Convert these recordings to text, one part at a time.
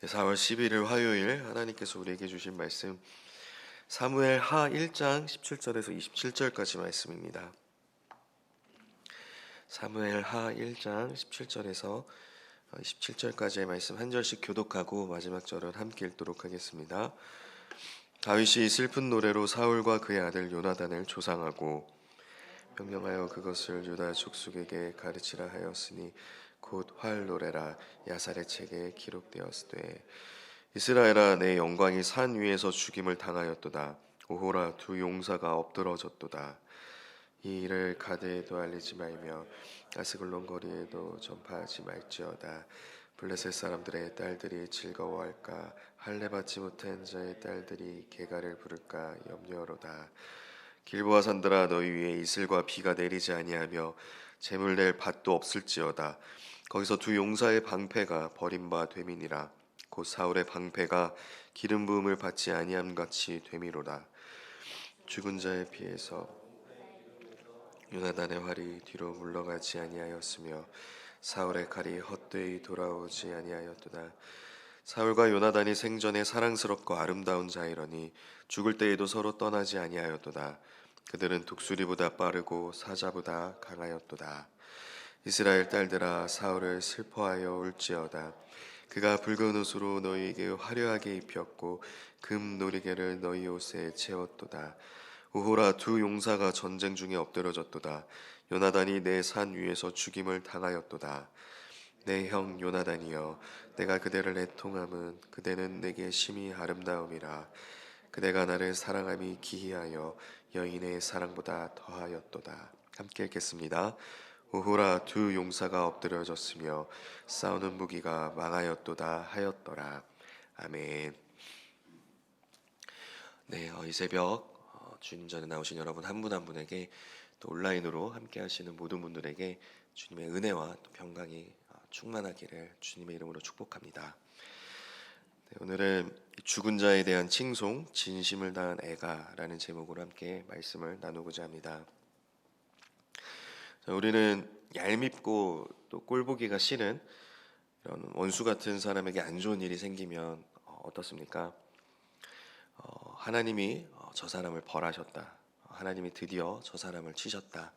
4월 11일 화요일 하나님께서 우리에게 주신 말씀 사무엘 하 1장 17절에서 27절까지 말씀입니다. 사무엘 하 1장 17절에서 27절까지의 말씀 한 절씩 교독하고 마지막 절은 함께 읽도록 하겠습니다. 다윗이 슬픈 노래로 사울과 그의 아들 요나단을 조상하고 명령하여 그것을 유다 족속에게 가르치라 하였으니 곧 활 노래라 야살의 책에 기록되었으되 이스라엘아 내 영광이 산 위에서 죽임을 당하였도다. 오호라 두 용사가 엎드러졌도다. 이 일을 가드에도 알리지 말며 아스글론 거리에도 전파하지 말지어다. 블레셋 사람들의 딸들이 즐거워할까 할례 받지 못한 자의 딸들이 개가를 부를까 염려로다. 길보아 산들아 너희 위에 이슬과 비가 내리지 아니하며 재물 낼 밭도 없을지어다. 거기서 두 용사의 방패가 버림바 되미니라. 곧 사울의 방패가 기름 부음을 받지 아니함 같이 되미로다. 죽은 자의 피에서 요나단의 활이 뒤로 물러가지 아니하였으며 사울의 칼이 헛되이 돌아오지 아니하였도다. 사울과 요나단이 생전에 사랑스럽고 아름다운 자이러니 죽을 때에도 서로 떠나지 아니하였도다. 그들은 독수리보다 빠르고 사자보다 강하였도다. 이스라엘 딸들아 사울을 슬퍼하여 울지어다. 그가 붉은 옷으로 너희에게 화려하게 입혔고 금 놀이개를 너희 옷에 채웠도다. 오호라 두 용사가 전쟁 중에 엎드러졌도다. 요나단이 내 산 위에서 죽임을 당하였도다. 내 형 요나단이여 내가 그대를 애통함은 그대는 내게 심히 아름다움이라. 그대가 나를 사랑함이 기이하여 여인의 사랑보다 더하였도다. 함께 읽겠습니다. 오호라 두 용사가 엎드려졌으며 싸우는 무기가 망하였도다 하였더라. 아멘. 네, 이 새벽 주님 전에 나오신 여러분 한 분 한 분에게 또 온라인으로 함께 하시는 모든 분들에게 주님의 은혜와 또 평강이 충만하기를 주님의 이름으로 축복합니다. 네, 오늘은 죽은 자에 대한 칭송, 진심을 다한 애가라는 제목으로 함께 말씀을 나누고자 합니다. 자, 우리는 얄밉고 또 꼴보기가 싫은 이런 원수 같은 사람에게 안 좋은 일이 생기면 어떻습니까? 하나님이 저 사람을 벌하셨다. 하나님이 드디어 저 사람을 치셨다.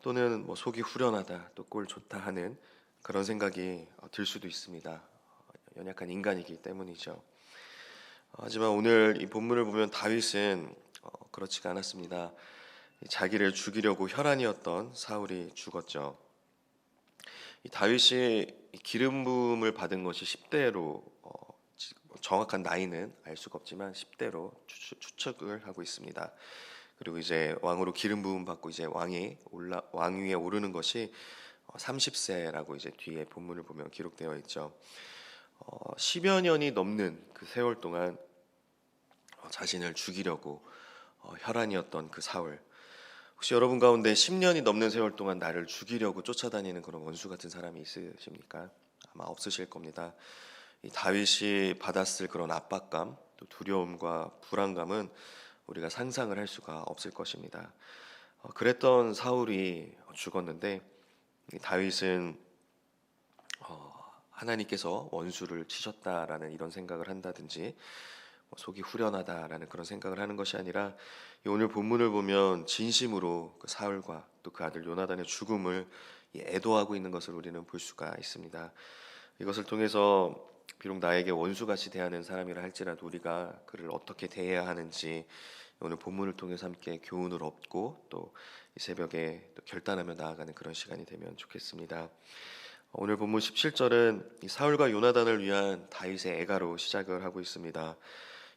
또는 속이 후련하다, 또 꼴 좋다 하는 그런 생각이 들 수도 있습니다. 연약한 인간이기 때문이죠. 하지만 오늘 이 본문을 보면 다윗은 그렇지가 않았습니다. 자기를 죽이려고 혈안이었던 사울이 죽었죠. 이 다윗이 기름 부음을 받은 것이 10대로 정확한 나이는 알 수가 없지만 10대로 추측을 하고 있습니다. 그리고 이제 왕으로 기름 부음 받고 이제 왕 위에 오르는 것이 30세라고 이제 뒤에 본문을 보면 기록되어 있죠. 10여 년이 넘는 그 세월 동안 자신을 죽이려고 혈안이었던 그 사울. 혹시 여러분 가운데 10년이 넘는 세월 동안 나를 죽이려고 쫓아다니는 그런 원수 같은 사람이 있으십니까? 아마 없으실 겁니다. 이 다윗이 받았을 그런 압박감, 또 두려움과 불안감은 우리가 상상을 할 수가 없을 것입니다. 그랬던 사울이 죽었는데 다윗은 하나님께서 원수를 치셨다라는 이런 생각을 한다든지 속이 후련하다라는 그런 생각을 하는 것이 아니라 오늘 본문을 보면 진심으로 그 사울과 또 그 아들 요나단의 죽음을 애도하고 있는 것을 우리는 볼 수가 있습니다. 이것을 통해서 비록 나에게 원수같이 대하는 사람이라 할지라도 우리가 그를 어떻게 대해야 하는지 오늘 본문을 통해서 함께 교훈을 얻고 또 이 새벽에 또 결단하며 나아가는 그런 시간이 되면 좋겠습니다. 오늘 본문 17절은 이 사울과 요나단을 위한 다윗의 애가로 시작을 하고 있습니다.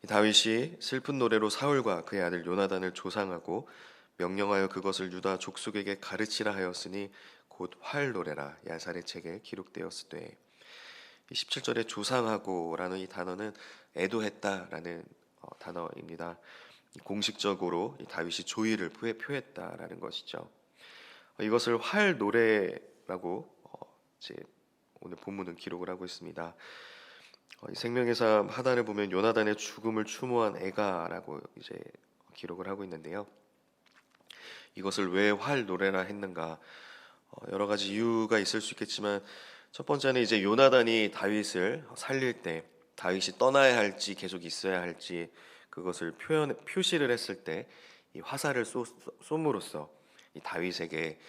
다윗이 슬픈 노래로 사울과 그의 아들 요나단을 조상하고 명령하여 그것을 유다 족속에게 가르치라 하였으니 곧 활 노래라 야살의 책에 기록되었으되. 17절에 조상하고라는 이 단어는 애도했다라는 단어입니다. 공식적으로 다윗이 조의를 표했다라는 것이죠. 이것을 활 노래라고 이제 오늘 본문은 기록을 하고 있습니다. 생명의 삶 하단을 보면 요나단의 죽음을 추모한 애가라고 이제 기록을 하고 있는데요. 이것을 왜 활 노래라 했는가? 여러 가지 이유가 있을 수 있겠지만 첫 번째는 이제 요나단이 다윗을 살릴 때 다윗이 떠나야 할지 계속 있어야 할지 그것을 표시를 했을 때 이 화살을 쏘므로써 이 다윗에게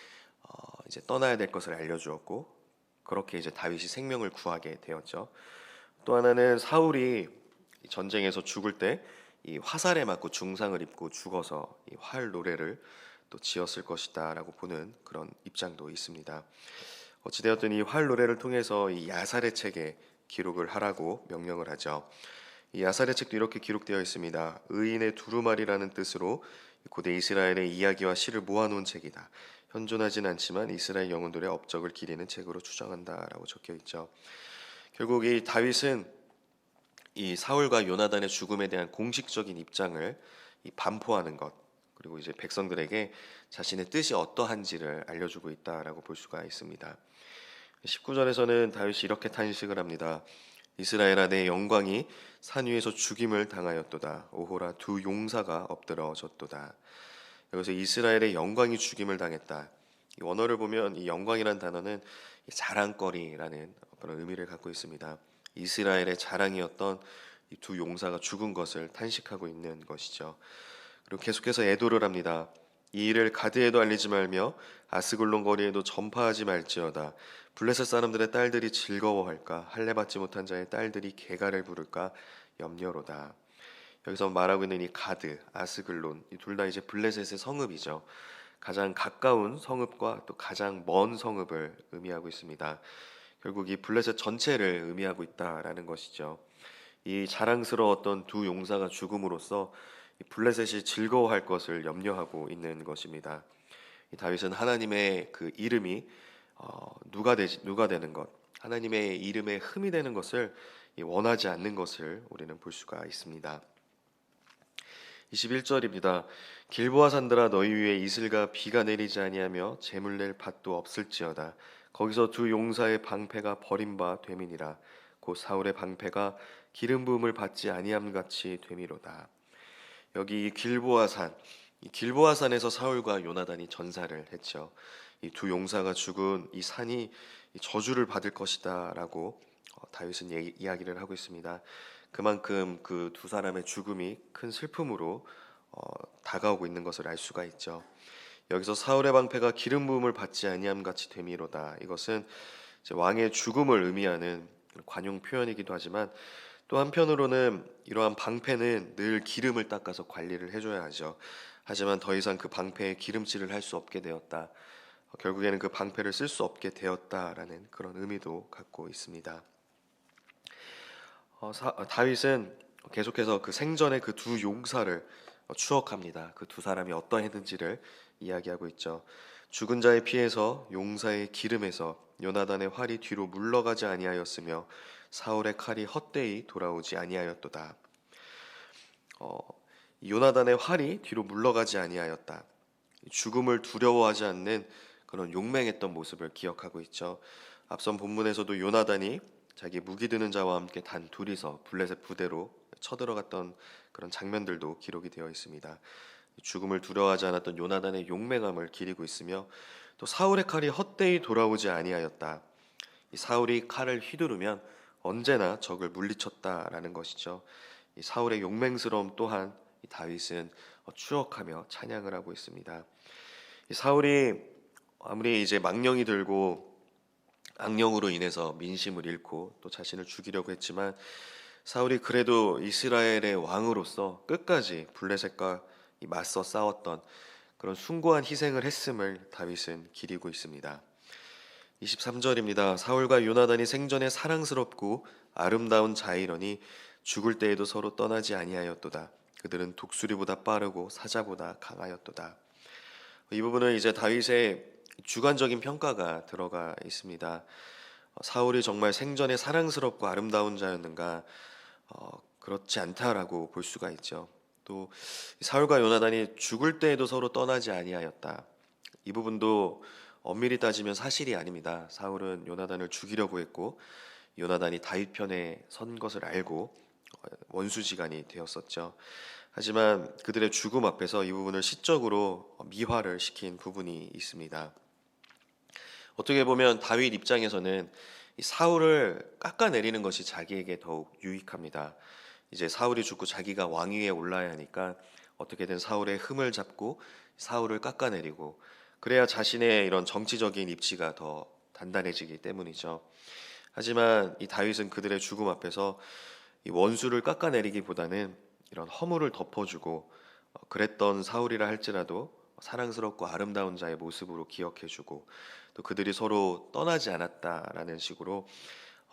이제 떠나야 될 것을 알려주었고, 그렇게 이제 다윗이 생명을 구하게 되었죠. 또 하나는 사울이 전쟁에서 죽을 때 이 화살에 맞고 중상을 입고 죽어서 이 활 노래를 또 지었을 것이다라고 보는 그런 입장도 있습니다. 어찌되었든 이 활 노래를 통해서 이 야살의 책에 기록을 하라고 명령을 하죠. 이 야살의 책도 이렇게 기록되어 있습니다. 의인의 두루마리라는 뜻으로 고대 이스라엘의 이야기와 시를 모아놓은 책이다. 현존하진 않지만 이스라엘 영혼들의 업적을 기리는 책으로 추정한다라고 적혀 있죠. 결국 이 다윗은 이 사울과 요나단의 죽음에 대한 공식적인 입장을 이 반포하는 것, 그리고 이제 백성들에게 자신의 뜻이 어떠한지를 알려주고 있다라고 볼 수가 있습니다. 19절에서는 다윗이 이렇게 탄식을 합니다. 이스라엘아, 내 영광이 산 위에서 죽임을 당하였도다. 오호라, 두 용사가 엎드러졌도다. 여기서 이스라엘의 영광이 죽임을 당했다. 이 원어를 보면 이 영광이란 단어는 자랑거리라는 그런 의미를 갖고 있습니다. 이스라엘의 자랑이었던 이 두 용사가 죽은 것을 탄식하고 있는 것이죠. 그리고 계속해서 애도를 합니다. 이 일을 가드에도 알리지 말며 아스글론 거리에도 전파하지 말지어다. 블레셋 사람들의 딸들이 즐거워할까? 할례 받지 못한 자의 딸들이 개가를 부를까? 염려로다. 여기서 말하고 있는 이 가드, 아스글론, 이 둘 다 이제 블레셋의 성읍이죠. 가장 가까운 성읍과 또 가장 먼 성읍을 의미하고 있습니다. 결국 이 블레셋 전체를 의미하고 있다라는 것이죠. 이 자랑스러웠던 두 용사가 죽음으로써 이 블레셋이 즐거워할 것을 염려하고 있는 것입니다. 이 다윗은 하나님의 그 이름이 누가 되는 것, 하나님의 이름에 흠이 되는 것을 원하지 않는 것을 우리는 볼 수가 있습니다. 21절입니다. 길보아 산들아, 너희 위에 이슬과 비가 내리지 아니하며 재물 낼 밭도 없을지어다. 거기서 두 용사의 방패가 버림바 됨이니라. 곧 사울의 방패가 기름 부음을 받지 아니함 같이 됨이로다. 여기 이 길보아산, 이 길보아산에서 사울과 요나단이 전사를 했죠. 이 두 용사가 죽은 이 산이 저주를 받을 것이다라고 다윗은 이야기를 하고 있습니다. 그만큼 그 두 사람의 죽음이 큰 슬픔으로 다가오고 있는 것을 알 수가 있죠. 여기서 사울의 방패가 기름 부음을 받지 아니함 같이 됨이로다. 이것은 이제 왕의 죽음을 의미하는 관용 표현이기도 하지만 또 한편으로는 이러한 방패는 늘 기름을 닦아서 관리를 해줘야 하죠. 하지만 더 이상 그 방패에 기름칠을 할 수 없게 되었다. 결국에는 그 방패를 쓸 수 없게 되었다라는 그런 의미도 갖고 있습니다. 다윗은 계속해서 그 생전의 그 두 용사를 추억합니다. 그 두 사람이 어떠했는지를 이야기하고 있죠. 죽은 자의 피에서 용사의 기름에서 요나단의 활이 뒤로 물러가지 아니하였으며 사울의 칼이 헛되이 돌아오지 아니하였도다. 요나단의 활이 뒤로 물러가지 아니하였다. 죽음을 두려워하지 않는 그런 용맹했던 모습을 기억하고 있죠. 앞선 본문에서도 요나단이 자기 무기 드는 자와 함께 단 둘이서 블레셋 부대로 쳐들어갔던 그런 장면들도 기록이 되어 있습니다. 죽음을 두려워하지 않았던 요나단의 용맹함을 기리고 있으며 또 사울의 칼이 헛되이 돌아오지 아니하였다. 이 사울이 칼을 휘두르면 언제나 적을 물리쳤다라는 것이죠. 이 사울의 용맹스러움 또한 이 다윗은 추억하며 찬양을 하고 있습니다. 이 사울이 아무리 이제 망령이 들고 악령으로 인해서 민심을 잃고 또 자신을 죽이려고 했지만 사울이 그래도 이스라엘의 왕으로서 끝까지 블레셋과 맞서 싸웠던 그런 숭고한 희생을 했음을 다윗은 기리고 있습니다. 23절입니다. 사울과 요나단이 생전에 사랑스럽고 아름다운 자이러니 죽을 때에도 서로 떠나지 아니하였도다. 그들은 독수리보다 빠르고 사자보다 강하였도다. 이 부분은 이제 다윗의 주관적인 평가가 들어가 있습니다. 사울이 정말 생전에 사랑스럽고 아름다운 자였는가? 그렇지 않다라고 볼 수가 있죠. 또 사울과 요나단이 죽을 때에도 서로 떠나지 아니하였다. 이 부분도 엄밀히 따지면 사실이 아닙니다. 사울은 요나단을 죽이려고 했고 요나단이 다윗 편에 선 것을 알고 원수지간이 되었었죠. 하지만 그들의 죽음 앞에서 이 부분을 시적으로 미화를 시킨 부분이 있습니다. 어떻게 보면 다윗 입장에서는 이 사울을 깎아내리는 것이 자기에게 더욱 유익합니다. 이제 사울이 죽고 자기가 왕위에 올라야 하니까 어떻게든 사울의 흠을 잡고 사울을 깎아내리고, 그래야 자신의 이런 정치적인 입지가 더 단단해지기 때문이죠. 하지만 이 다윗은 그들의 죽음 앞에서 이 원수를 깎아내리기보다는 이런 허물을 덮어주고, 그랬던 사울이라 할지라도 사랑스럽고 아름다운 자의 모습으로 기억해주고, 또 그들이 서로 떠나지 않았다라는 식으로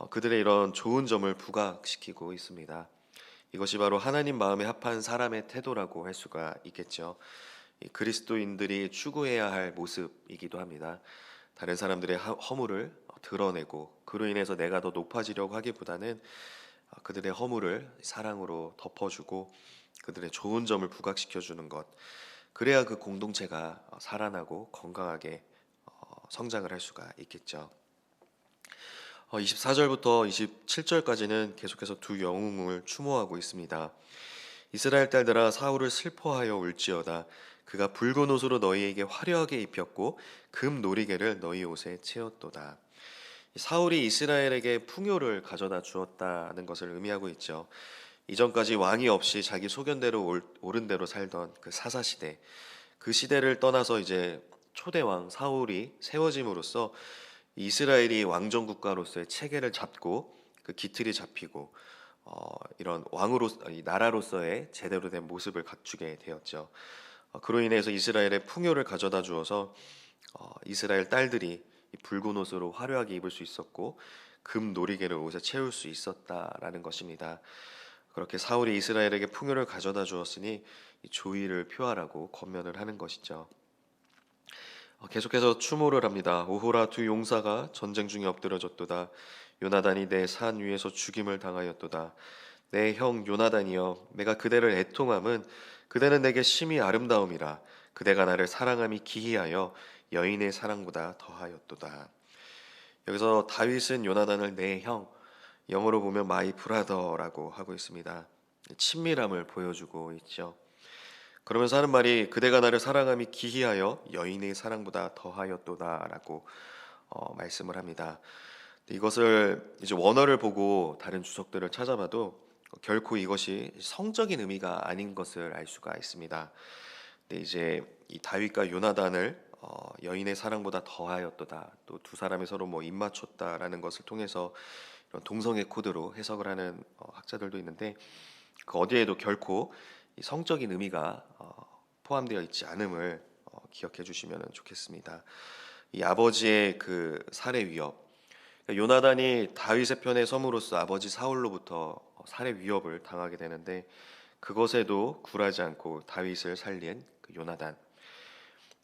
그들의 이런 좋은 점을 부각시키고 있습니다. 이것이 바로 하나님 마음에 합한 사람의 태도라고 할 수가 있겠죠. 이 그리스도인들이 추구해야 할 모습이기도 합니다. 다른 사람들의 허물을 드러내고 그로 인해서 내가 더 높아지려고 하기보다는 그들의 허물을 사랑으로 덮어주고 그들의 좋은 점을 부각시켜주는 것, 그래야 그 공동체가 살아나고 건강하게 성장을 할 수가 있겠죠. 24절부터 27절까지는 계속해서 두 영웅을 추모하고 있습니다. 이스라엘 딸들아, 사울을 슬퍼하여 울지어다. 그가 붉은 옷으로 너희에게 화려하게 입혔고 금 놀이개를 너희 옷에 채웠도다. 사울이 이스라엘에게 풍요를 가져다 주었다는 것을 의미하고 있죠. 이전까지 왕이 없이 자기 소견대로 옳은 대로 살던 그 사사시대, 그 시대를 떠나서 이제 초대왕 사울이 세워짐으로써 이스라엘이 왕정 국가로서의 체계를 잡고 그 기틀이 잡히고 이런 왕으로 이 나라로서의 제대로 된 모습을 갖추게 되었죠. 그로 인해서 이스라엘의 풍요를 가져다 주어서 이스라엘 딸들이 이 붉은 옷으로 화려하게 입을 수 있었고 금 놀이개를 옷에 채울 수 있었다라는 것입니다. 그렇게 사울이 이스라엘에게 풍요를 가져다 주었으니 이 조의를 표하라고 권면을 하는 것이죠. 계속해서 추모를 합니다. 오호라, 두 용사가 전쟁 중에 엎드려졌도다. 요나단이 내 산 위에서 죽임을 당하였도다. 내 형 요나단이여, 내가 그대를 애통함은 그대는 내게 심히 아름다움이라. 그대가 나를 사랑함이 기이하여 여인의 사랑보다 더하였도다. 여기서 다윗은 요나단을 내 형, 영어로 보면 my brother라고 하고 있습니다. 친밀함을 보여주고 있죠. 그러면서 하는 말이 그대가 나를 사랑함이 기이하여 여인의 사랑보다 더하였도다라고 말씀을 합니다. 이것을 이제 원어를 보고 다른 주석들을 찾아봐도 결코 이것이 성적인 의미가 아닌 것을 알 수가 있습니다. 근데 이제 이 다윗과 요나단을 여인의 사랑보다 더하였도다, 또 두 사람이 서로 뭐 입맞췄다라는 것을 통해서 이런 동성애 코드로 해석을 하는 학자들도 있는데, 그 어디에도 결코 이 성적인 의미가 포함되어 있지 않음을 기억해 주시면 좋겠습니다. 이 아버지의 그 살해 위협, 그러니까 요나단이 다윗의 편에 섬으로써 아버지 사울로부터 살해 위협을 당하게 되는데, 그것에도 굴하지 않고 다윗을 살린 그 요나단,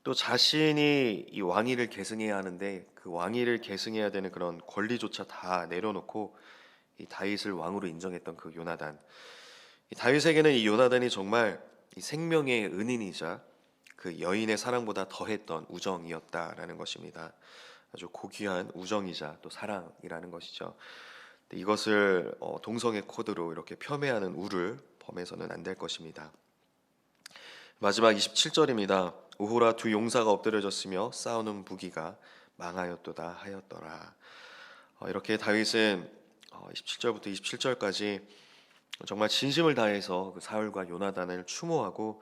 또 자신이 이 왕위를 계승해야 하는데 그 왕위를 계승해야 되는 그런 권리조차 다 내려놓고 이 다윗을 왕으로 인정했던 그 요나단, 이 다윗에게는 이 요나단이 정말 이 생명의 은인이자 그 여인의 사랑보다 더했던 우정이었다라는 것입니다. 아주 고귀한 우정이자 또 사랑이라는 것이죠. 이것을 동성애 코드로 이렇게 폄훼하는 우를 범해서는 안 될 것입니다. 마지막 27절입니다. 오호라, 두 용사가 엎드려졌으며 싸우는 무기가 망하였도다 하였더라. 이렇게 다윗은 27절부터 27절까지 정말 진심을 다해서 그 사울과 요나단을 추모하고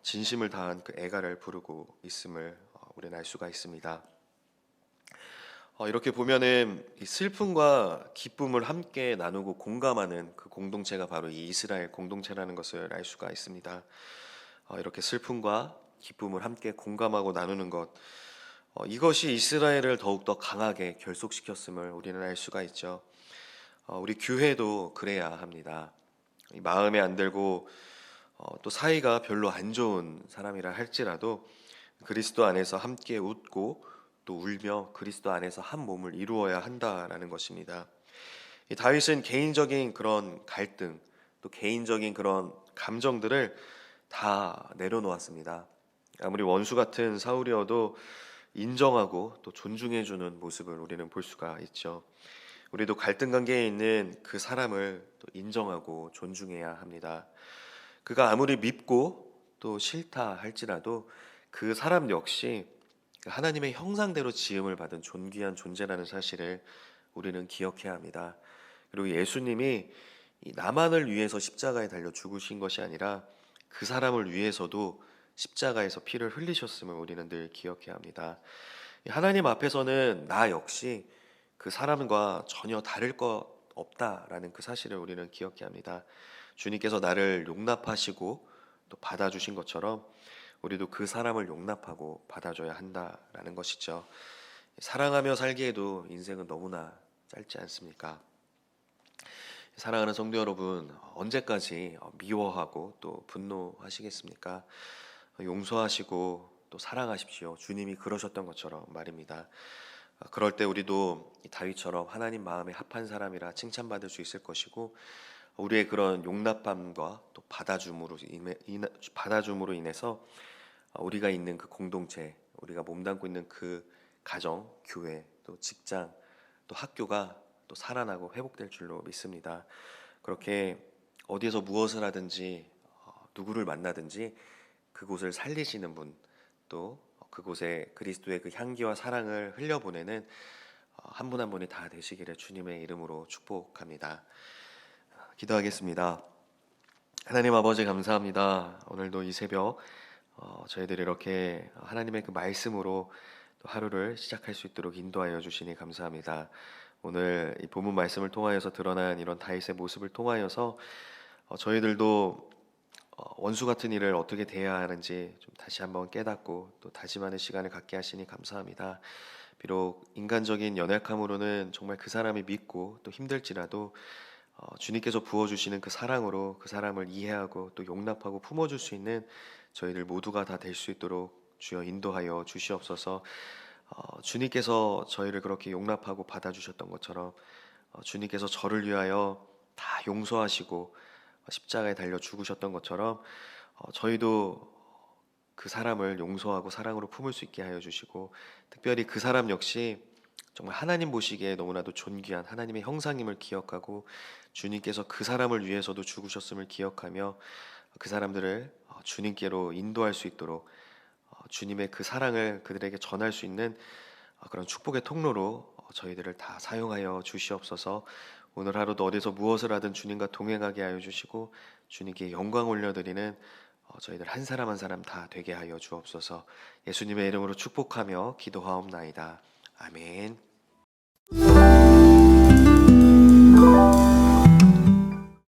진심을 다한 그 애가를 부르고 있음을 우리는 알 수가 있습니다. 이렇게 보면은 이 슬픔과 기쁨을 함께 나누고 공감하는 그 공동체가 바로 이 이스라엘 공동체라는 것을 알 수가 있습니다. 이렇게 슬픔과 기쁨을 함께 공감하고 나누는 것, 이것이 이스라엘을 더욱더 강하게 결속시켰음을 우리는 알 수가 있죠. 우리 교회도 그래야 합니다. 마음에 안 들고 또 사이가 별로 안 좋은 사람이라 할지라도 그리스도 안에서 함께 웃고 또 울며 그리스도 안에서 한 몸을 이루어야 한다라는 것입니다. 이 다윗은 개인적인 그런 갈등, 또 개인적인 그런 감정들을 다 내려놓았습니다. 아무리 원수 같은 사울이어도 인정하고 또 존중해주는 모습을 우리는 볼 수가 있죠. 우리도 갈등 관계에 있는 그 사람을 또 인정하고 존중해야 합니다. 그가 아무리 밉고 또 싫다 할지라도 그 사람 역시 하나님의 형상대로 지음을 받은 존귀한 존재라는 사실을 우리는 기억해야 합니다. 그리고 예수님이 이 나만을 위해서 십자가에 달려 죽으신 것이 아니라 그 사람을 위해서도 십자가에서 피를 흘리셨음을 우리는 늘 기억해야 합니다. 하나님 앞에서는 나 역시 그 사람과 전혀 다를 것 없다라는 그 사실을 우리는 기억해야 합니다. 주님께서 나를 용납하시고 또 받아주신 것처럼 우리도 그 사람을 용납하고 받아줘야 한다라는 것이죠. 사랑하며 살기에도 인생은 너무나 짧지 않습니까? 사랑하는 성도 여러분, 언제까지 미워하고 또 분노하시겠습니까? 용서하시고 또 사랑하십시오. 주님이 그러셨던 것처럼 말입니다. 그럴 때 우리도 다윗처럼 하나님 마음에 합한 사람이라 칭찬받을 수 있을 것이고, 우리의 그런 용납함과 또 받아줌으로 인해서 우리가 있는 그 공동체, 우리가 몸담고 있는 그 가정, 교회, 또 직장, 또 학교가 또 살아나고 회복될 줄로 믿습니다. 그렇게 어디에서 무엇을 하든지 누구를 만나든지 그곳을 살리시는 분, 또 그곳에 그리스도의 그 향기와 사랑을 흘려보내는 한 분 한 분이 다 되시기를 주님의 이름으로 축복합니다. 기도하겠습니다. 하나님 아버지 감사합니다. 오늘도 이 새벽 저희들이 이렇게 하나님의 그 말씀으로 또 하루를 시작할 수 있도록 인도하여 주시니 감사합니다. 오늘 이 본문 말씀을 통하여서 드러난 이런 다윗의 모습을 통하여서 저희들도 원수 같은 일을 어떻게 대해야 하는지 좀 다시 한번 깨닫고 또 다짐하는 시간을 갖게 하시니 감사합니다. 비록 인간적인 연약함으로는 정말 그 사람이 믿고 또 힘들지라도 주님께서 부어주시는 그 사랑으로 그 사람을 이해하고 또 용납하고 품어줄 수 있는 저희들 모두가 다 될 수 있도록 주여 인도하여 주시옵소서. 주님께서 저희를 그렇게 용납하고 받아주셨던 것처럼 주님께서 저를 위하여 다 용서하시고 십자가에 달려 죽으셨던 것처럼 저희도 그 사람을 용서하고 사랑으로 품을 수 있게 하여 주시고, 특별히 그 사람 역시 정말 하나님 보시기에 너무나도 존귀한 하나님의 형상임을 기억하고 주님께서 그 사람을 위해서도 죽으셨음을 기억하며 그 사람들을 주님께로 인도할 수 있도록 주님의 그 사랑을 그들에게 전할 수 있는 그런 축복의 통로로 저희들을 다 사용하여 주시옵소서. 오늘 하루도 어디서 무엇을 하든 주님과 동행하게 하여 주시고 주님께 영광 올려드리는 저희들 한 사람 한 사람 다 되게 하여 주옵소서. 예수님의 이름으로 축복하며 기도하옵나이다. 아멘.